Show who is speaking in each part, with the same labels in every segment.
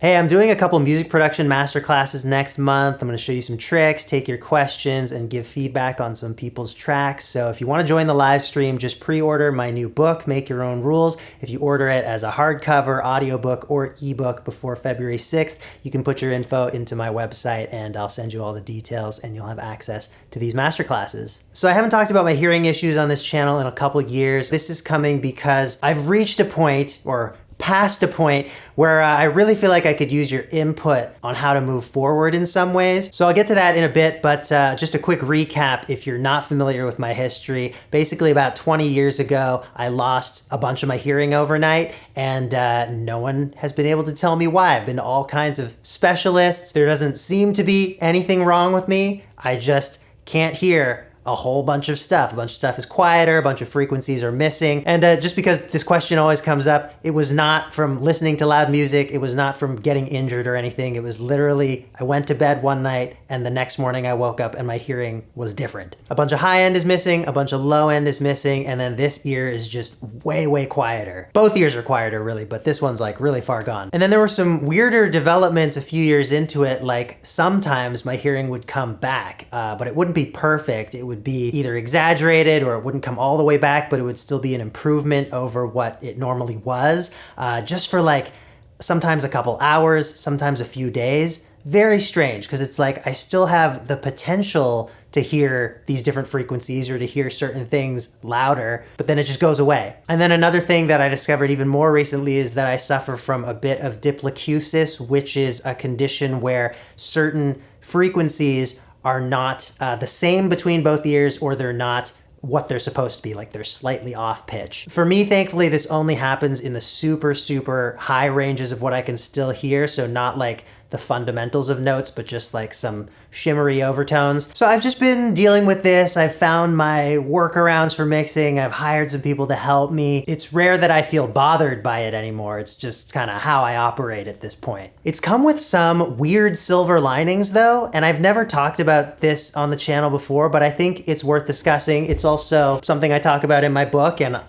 Speaker 1: Hey, I'm doing a couple music production masterclasses next month. I'm going to show you some tricks, take your questions, and give feedback on some people's tracks. So if you want to join the live stream, just pre-order my new book, Make Your Own Rules. If you order it as a hardcover, audiobook, or ebook before February 6th, you can put your info into my website and I'll send you all the details and you'll have access to these masterclasses. So I haven't talked about my hearing issues on this channel in a couple years. This is coming because I've reached a point, or past a point, where I really feel like I could use your input on how to move forward in some ways. So I'll get to that in a bit, but just a quick recap if you're not familiar with my history. Basically about 20 years ago, I lost a bunch of my hearing overnight, and no one has been able to tell me why. I've been to all kinds of specialists. There doesn't seem to be anything wrong with me. I just can't hear a whole bunch of stuff. A bunch of stuff is quieter, a bunch of frequencies are missing. And just because this question always comes up, it was not from listening to loud music, it was not from getting injured or anything. It was literally, I went to bed one night and the next morning I woke up and my hearing was different. A bunch of high end is missing, a bunch of low end is missing, and then this ear is just way, way quieter. Both ears are quieter really, but this one's like really far gone. And then there were some weirder developments a few years into it, like sometimes my hearing would come back, but it wouldn't be perfect. It would be either exaggerated or it wouldn't come all the way back, but it would still be an improvement over what it normally was, just for like sometimes a couple hours, sometimes a few days. Very strange, because it's like I still have the potential to hear these different frequencies or to hear certain things louder, but then it just goes away. And then another thing that I discovered even more recently is that I suffer from a bit of diplocusis, which is a condition where certain frequencies are not the same between both ears, or they're not what they're supposed to be, like they're slightly off pitch. For me, thankfully, this only happens in the super, super high ranges of what I can still hear, so not like the fundamentals of notes, but just like some shimmery overtones. So I've just been dealing with this. I've found my workarounds for mixing. I've hired some people to help me. It's rare that I feel bothered by it anymore. It's just kind of how I operate at this point. It's come with some weird silver linings though, and I've never talked about this on the channel before, but I think it's worth discussing. It's also something I talk about in my book, and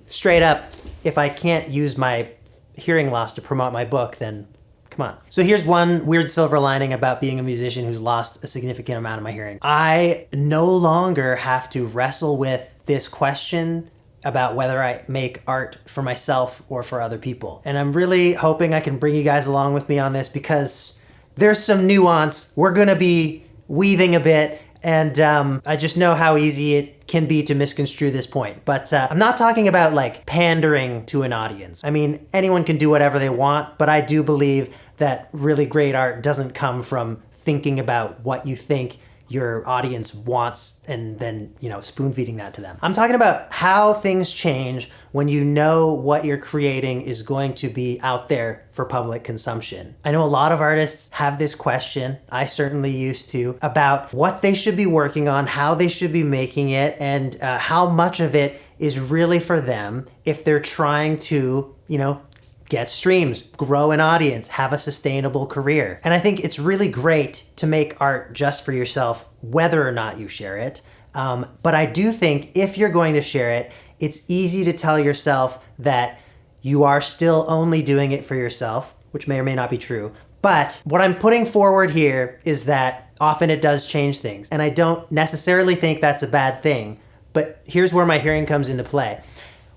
Speaker 1: straight up, if I can't use my hearing loss to promote my book, then come on. So here's one weird silver lining about being a musician who's lost a significant amount of my hearing. I no longer have to wrestle with this question about whether I make art for myself or for other people. And I'm really hoping I can bring you guys along with me on this, because there's some nuance. We're gonna be weaving a bit, and I just know how easy it can be to misconstrue this point. But I'm not talking about like pandering to an audience. I mean, anyone can do whatever they want, but I do believe that really great art doesn't come from thinking about what you think your audience wants and then, you know, spoon feeding that to them. I'm talking about how things change when you know what you're creating is going to be out there for public consumption. I know a lot of artists have this question, I certainly used to, about what they should be working on, how they should be making it, and how much of it is really for them if they're trying to, you know, get streams, grow an audience, have a sustainable career. And I think it's really great to make art just for yourself, whether or not you share it. But I do think if you're going to share it, it's easy to tell yourself that you are still only doing it for yourself, which may or may not be true. But what I'm putting forward here is that often it does change things. And I don't necessarily think that's a bad thing, but here's where my hearing comes into play.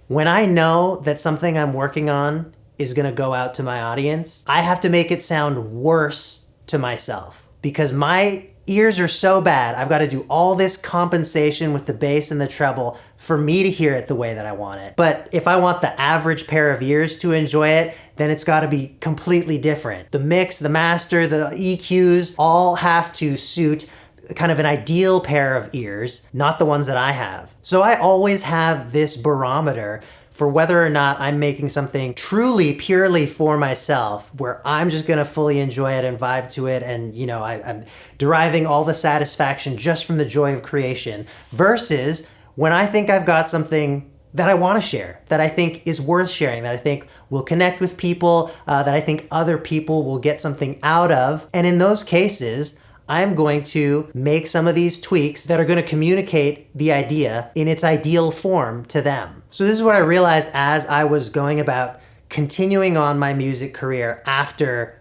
Speaker 1: When I know that something I'm working on is gonna go out to my audience, I have to make it sound worse to myself, because my ears are so bad. I've got to do all this compensation with the bass and the treble for me to hear it the way that I want it. But if I want the average pair of ears to enjoy it, then it's got to be completely different. The mix, the master, the EQs all have to suit kind of an ideal pair of ears, not the ones that I have. So I always have this barometer for whether or not I'm making something truly, purely for myself, where I'm just gonna fully enjoy it and vibe to it, and you know, I'm deriving all the satisfaction just from the joy of creation, versus when I think I've got something that I wanna share, that I think is worth sharing, that I think will connect with people, that I think other people will get something out of. And in those cases, I'm going to make some of these tweaks that are gonna communicate the idea in its ideal form to them. So this is what I realized as I was going about continuing on my music career after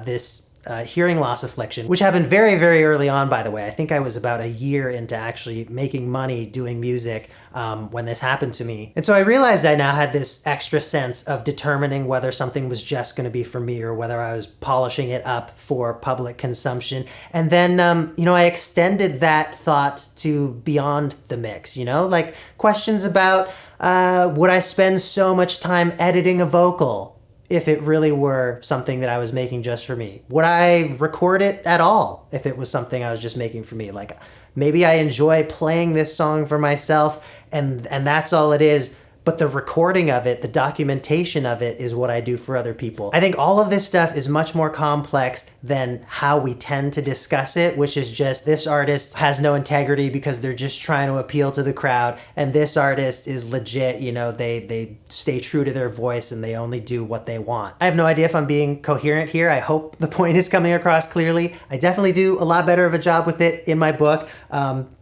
Speaker 1: this hearing loss affliction, which happened very, very early on, by the way. I think I was about a year into actually making money doing music when this happened to me. And so I realized I now had this extra sense of determining whether something was just going to be for me or whether I was polishing it up for public consumption. And then, I extended that thought to beyond the mix, like questions about would I spend so much time editing a vocal if it really were something that I was making just for me? Would I record it at all if it was something I was just making for me? Like, maybe I enjoy playing this song for myself and that's all it is, but the recording of it, the documentation of it is what I do for other people. I think all of this stuff is much more complex than how we tend to discuss it, which is just this artist has no integrity because they're just trying to appeal to the crowd, and this artist is legit, they stay true to their voice and they only do what they want. I have no idea if I'm being coherent here. I hope the point is coming across clearly. I definitely do a lot better of a job with it in my book.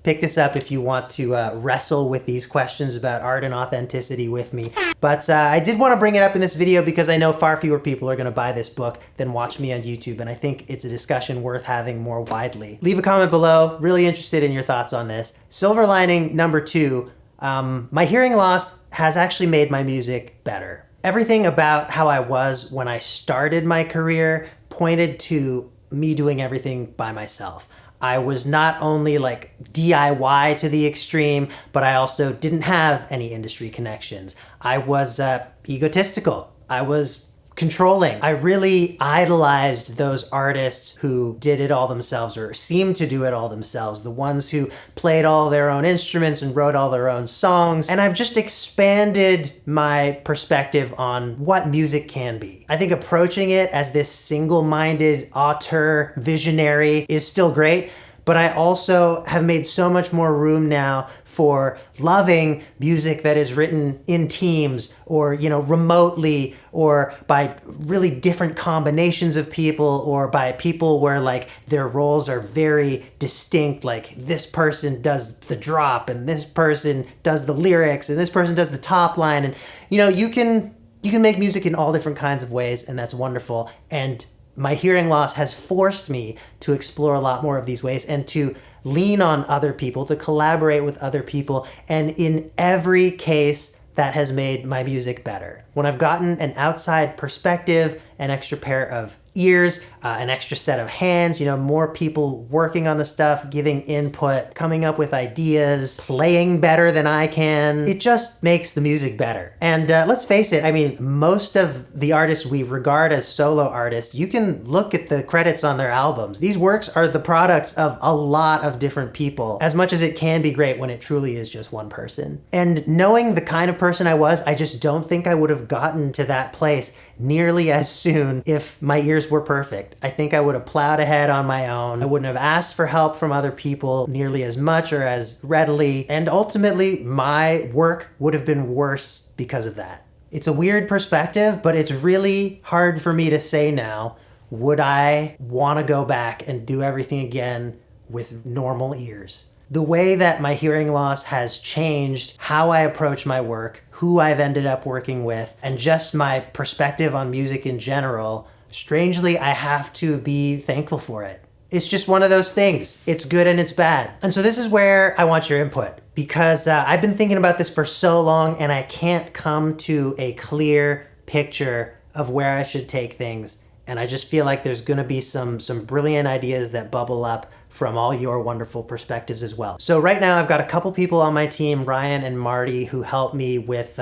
Speaker 1: Pick this up if you want to wrestle with these questions about art and authenticity with me. But I did want to bring it up in this video because I know far fewer people are going to buy this book than watch me on YouTube, and I think it's a discussion worth having more widely. Leave a comment below. Really interested in your thoughts on this. Silver lining number 2, my hearing loss has actually made my music better. Everything about how I was when I started my career pointed to me doing everything by myself. I was not only like DIY to the extreme, but I also didn't have any industry connections. I was egotistical. I was controlling. I really idolized those artists who did it all themselves or seemed to do it all themselves, the ones who played all their own instruments and wrote all their own songs. And I've just expanded my perspective on what music can be. I think approaching it as this single-minded auteur visionary is still great, but I also have made so much more room now for loving music that is written in teams or, remotely, or by really different combinations of people, or by people where like their roles are very distinct. Like this person does the drop and this person does the lyrics and this person does the top line. And, you can make music in all different kinds of ways, and that's wonderful. And my hearing loss has forced me to explore a lot more of these ways and to lean on other people, to collaborate with other people. And in every case, that has made my music better. When I've gotten an outside perspective, an extra pair of ears, an extra set of hands, more people working on the stuff, giving input, coming up with ideas, playing better than I can. It just makes the music better. And let's face it, most of the artists we regard as solo artists, you can look at the credits on their albums. These works are the products of a lot of different people, as much as it can be great when it truly is just one person. And knowing the kind of person I was, I just don't think I would have gotten to that place nearly as soon if my ears were perfect. I think I would have plowed ahead on my own. I wouldn't have asked for help from other people nearly as much or as readily. And ultimately, my work would have been worse because of that. It's a weird perspective, but it's really hard for me to say now, would I want to go back and do everything again with normal ears? The way that my hearing loss has changed how I approach my work, who I've ended up working with, and just my perspective on music in general, strangely, I have to be thankful for it. It's just one of those things. It's good and it's bad. And so this is where I want your input, because I've been thinking about this for so long and I can't come to a clear picture of where I should take things. And I just feel like there's gonna be some brilliant ideas that bubble up from all your wonderful perspectives as well. So right now I've got a couple people on my team, Ryan and Marty, who help me with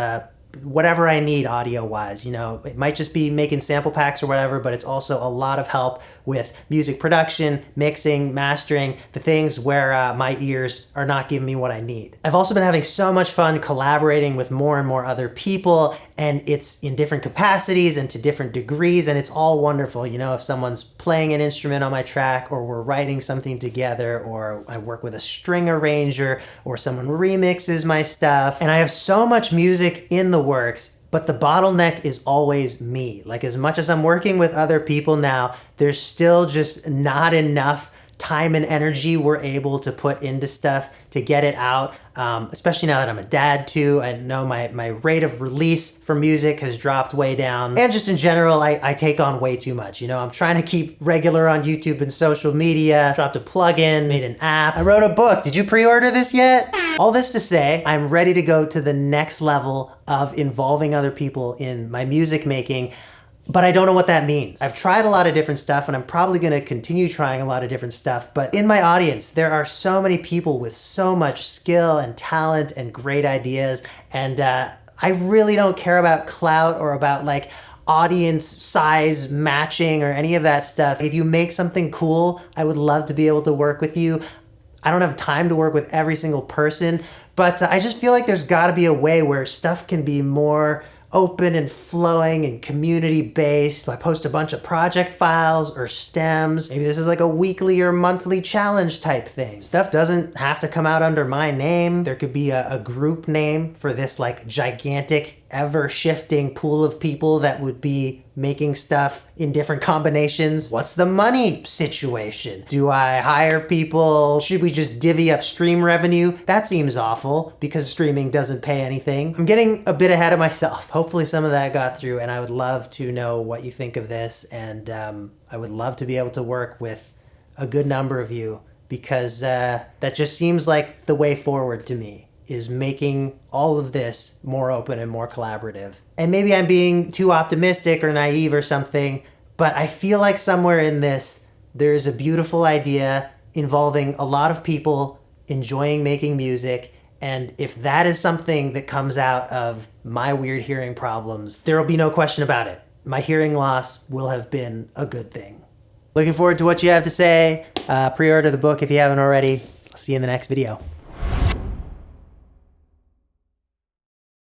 Speaker 1: whatever I need audio-wise. It might just be making sample packs or whatever, but it's also a lot of help with music production, mixing, mastering, the things where my ears are not giving me what I need. I've also been having so much fun collaborating with more and more other people, and it's in different capacities and to different degrees, and it's all wonderful. If someone's playing an instrument on my track, or we're writing something together, or I work with a string arranger, or someone remixes my stuff, and I have so much music in the works, but the bottleneck is always me. Like, as much as I'm working with other people now, there's still just not enough time and energy we're able to put into stuff to get it out. Especially now that I'm a dad too. I know my rate of release for music has dropped way down. And just in general, I take on way too much. You know, I'm trying to keep regular on YouTube and social media. Dropped a plugin, made an app. I wrote a book. Did you pre-order this yet? All this to say, I'm ready to go to the next level of involving other people in my music making. But I don't know what that means. I've tried a lot of different stuff and I'm probably gonna continue trying a lot of different stuff, but in my audience, there are so many people with so much skill and talent and great ideas, and I really don't care about clout or about like audience size matching or any of that stuff. If you make something cool, I would love to be able to work with you. I don't have time to work with every single person, but I just feel like there's gotta be a way where stuff can be more open and flowing and community based. I post a bunch of project files or stems. Maybe this is like a weekly or monthly challenge type thing. Stuff doesn't have to come out under my name. There could be a group name for this like gigantic ever shifting pool of people that would be making stuff in different combinations. What's the money situation? Do I hire people? Should we just divvy up stream revenue? That seems awful because streaming doesn't pay anything. I'm getting a bit ahead of myself. Hopefully some of that got through, and I would love to know what you think of this, and I would love to be able to work with a good number of you because that just seems like the way forward to me, is making all of this more open and more collaborative. And maybe I'm being too optimistic or naive or something, but I feel like somewhere in this, there's a beautiful idea involving a lot of people enjoying making music. And if that is something that comes out of my weird hearing problems, there will be no question about it. My hearing loss will have been a good thing. Looking forward to what you have to say. Pre-order the book if you haven't already. I'll see you in the next video.